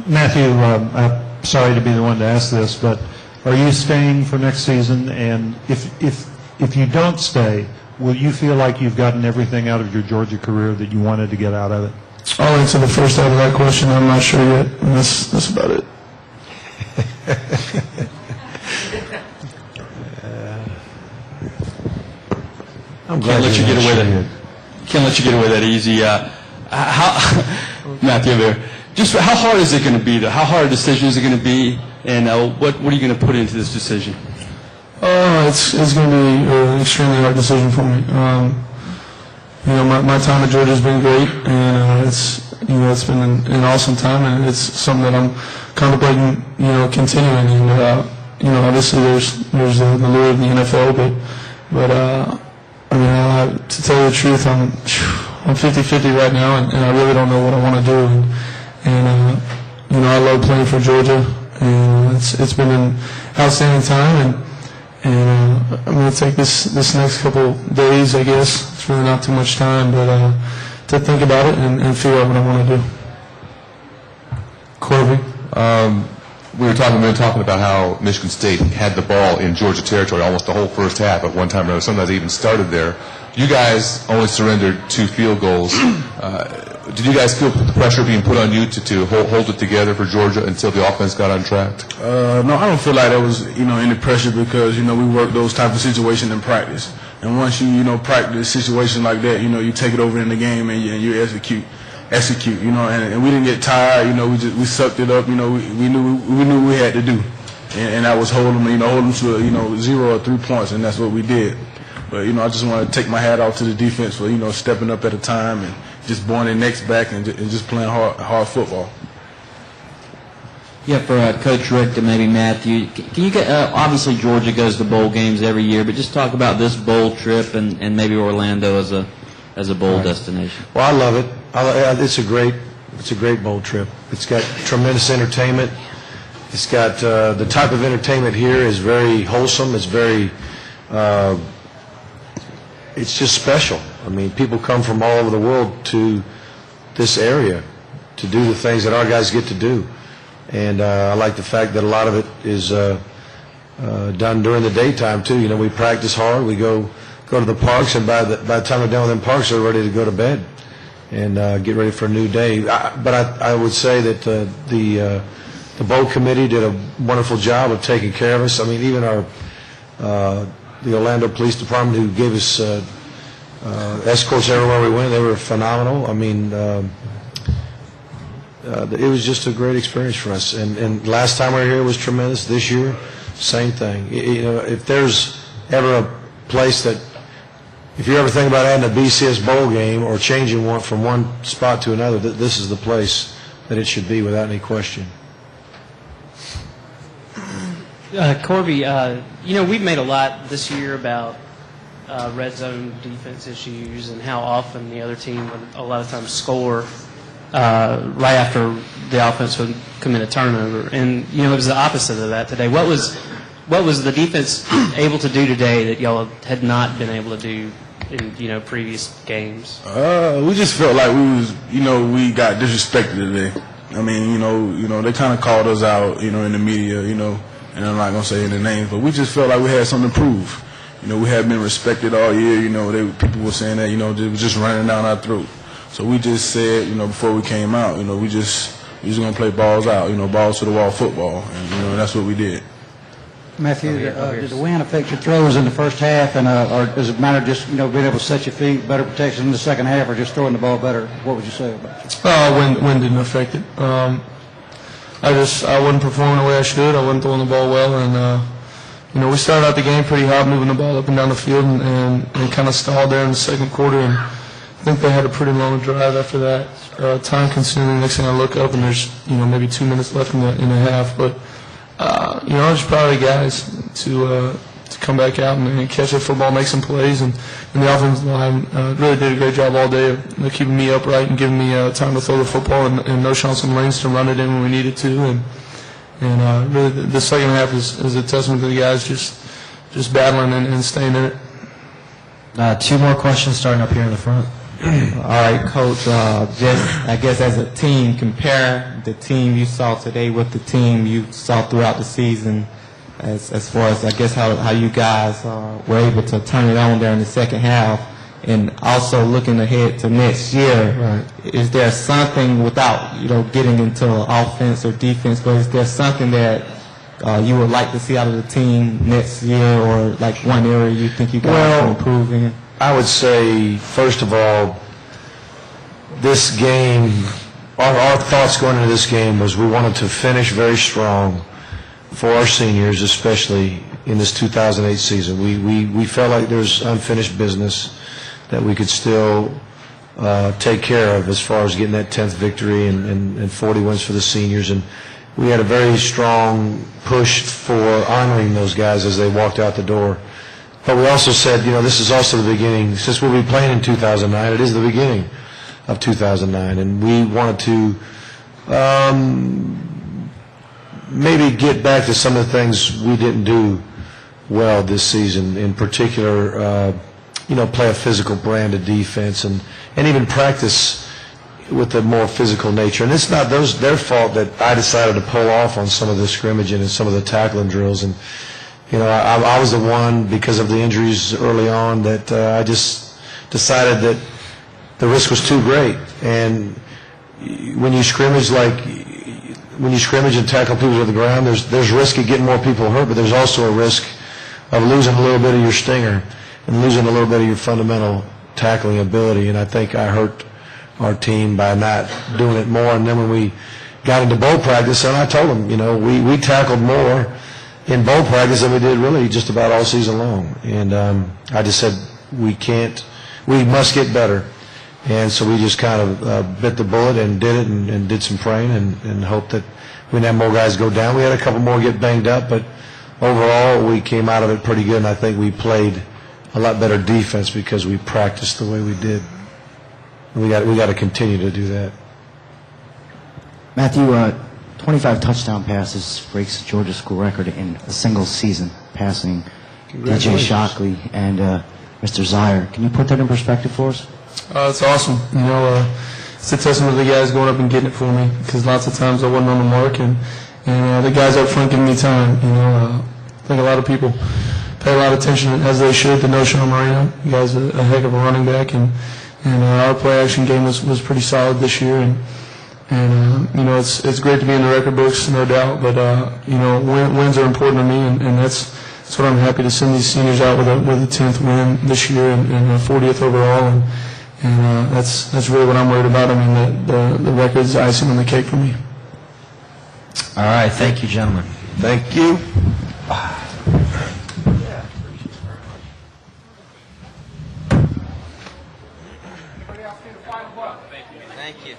Matthew, I'm sorry to be the one to ask this, but are you staying for next season? And if you don't stay, will you feel like you've gotten everything out of your Georgia career that you wanted to get out of it? I'll answer the first half of that question. I'm not sure yet. And that's about it. I'm glad let you get away that. Can't let you get away that easy. Matthew, there. Just how hard is it going to be? How hard a decision is it going to be? And what are you going to put into this decision? It's going to be an extremely hard decision for me. My time at Georgia has been great, and it's been an awesome time, and it's something that I'm contemplating, continuing. And obviously there's the lure of the NFL, but to tell you the truth, I'm 50-50 right now, and I really don't know what I want to do. And I love playing for Georgia, and it's been an outstanding time, and I'm going to take this next couple days, I guess. It's really not too much time, but to think about it and figure out what I want to do. Corvey, we were talking about how Michigan State had the ball in Georgia territory almost the whole first half at one time or another. Sometimes they even started there. You guys only surrendered 2 field goals. Did you guys feel the pressure being put on you to hold it together for Georgia until the offense got untracked? No, I don't feel like there was any pressure because we work those type of situations in practice. And once you practice a situation like that, you take it over in the game and you execute. And we didn't get tired. We sucked it up. We knew we had to do, and that was hold them to 0 or 3 points, and that's what we did. But I just want to take my hat off to the defense for stepping up at a time and just blowing their necks back and just playing hard football. Yeah, for Coach Richt and maybe Matthew, can you get, obviously Georgia goes to bowl games every year, but just talk about this bowl trip and maybe Orlando as a bowl destination. Well, I love it. It's a great bowl trip. It's got tremendous entertainment. It's got the type of entertainment here is very wholesome. It's very it's just special. I mean, people come from all over the world to this area to do the things that our guys get to do. And I like the fact that a lot of it is done during the daytime too. We practice hard. We go to the parks, and by the time we're done with them parks, they're ready to go to bed and get ready for a new day. But I would say that the bowl committee did a wonderful job of taking care of us. I mean, even the Orlando Police Department, who gave us escorts everywhere we went, they were phenomenal. I mean, it was just a great experience for us. And last time we were here was tremendous. This year, same thing. If there's ever a place that, if you ever think about adding a BCS bowl game or changing one from one spot to another, this is the place that it should be without any question. Corvey, we've made a lot this year about red zone defense issues and how often the other team would a lot of times score right after the offense would commit a turnover. And, it was the opposite of that today. What was the defense able to do today that y'all had not been able to do in, previous games? We just felt like we got disrespected today. I mean, they kind of called us out, in the media, and I'm not going to say any names, but we just felt like we had something to prove. We had been respected all year. People were saying that, they were just running down our throat. So we just said, before we came out, we just going to play balls out, balls to the wall football, and that's what we did. Matthew, did the wind affect your throws in the first half, and or does it matter just being able to set your feet, better protection in the second half, or just throwing the ball better? What would you say about it? Wind didn't affect it. I wasn't performing the way I should. I wasn't throwing the ball well, and we started out the game pretty hot, moving the ball up and down the field, and kind of stalled there in the second quarter. And I think they had a pretty long drive after that, time consuming. Next thing I look up, and there's maybe 2 minutes left in the half, but. I'm just proud of the guys to come back out and catch the football, make some plays, and the offensive line really did a great job all day of keeping me upright and giving me time to throw the football and no shots and lanes to run it in when we needed to, and really the second half is a testament to the guys just battling and staying in it. 2 more questions starting up here in the front. All right, Coach. Just, I guess, as a team, compare the team you saw today with the team you saw throughout the season, as far as, I guess, how you guys were able to turn it on there in the second half, and also looking ahead to next year. Right. Is there something, without getting into offense or defense, but is there something that you would like to see out of the team next year, or like one area you think you guys can improve in? I would say, first of all, this game, our thoughts going into this game was we wanted to finish very strong for our seniors, especially in this 2008 season. We felt like there's unfinished business that we could still take care of as far as getting that 10th victory and 40 wins for the seniors. And we had a very strong push for honoring those guys as they walked out the door. But we also said, this is also the beginning. Since we'll be playing in 2009, it is the beginning of 2009. And we wanted to maybe get back to some of the things we didn't do well this season. In particular, play a physical brand of defense and even practice with a more physical nature. And it's not their fault that I decided to pull off on some of the scrimmaging and some of the tackling drills. And I was the one, because of the injuries early on, that I just decided that the risk was too great. And when you scrimmage and tackle people to the ground, there's risk of getting more people hurt, but there's also a risk of losing a little bit of your stinger and losing a little bit of your fundamental tackling ability. And I think I hurt our team by not doing it more. And then when we got into bowl practice, and I told them, we tackled more in bowl practice than we did really just about all season long. And I just said, we must get better. And so we just kind of bit the bullet and did it and did some praying and hoped that we'd have more guys go down. We had a couple more get banged up, but overall we came out of it pretty good, and I think we played a lot better defense because we practiced the way we did. And we got to continue to do that. Matthew, 25 touchdown passes breaks the Georgia school record in a single season, passing DJ Shockley and Mr. Zier. Can you put that in perspective for us? It's awesome. It's a testament to the guys going up and getting it for me, because lots of times I wasn't on the mark, and the guys up front giving me time. I think a lot of people pay a lot of attention, as they should, to Noshawn Marino. You guys are a heck of a running back, and our play action game was pretty solid this year, and it's great to be in the record books, no doubt, but wins are important to me, and that's what I'm happy to send these seniors out with a 10th win this year and a 40th overall, and that's really what I'm worried about. I mean, the record's icing on the cake for me. All right, thank you, gentlemen. Thank you. Thank you.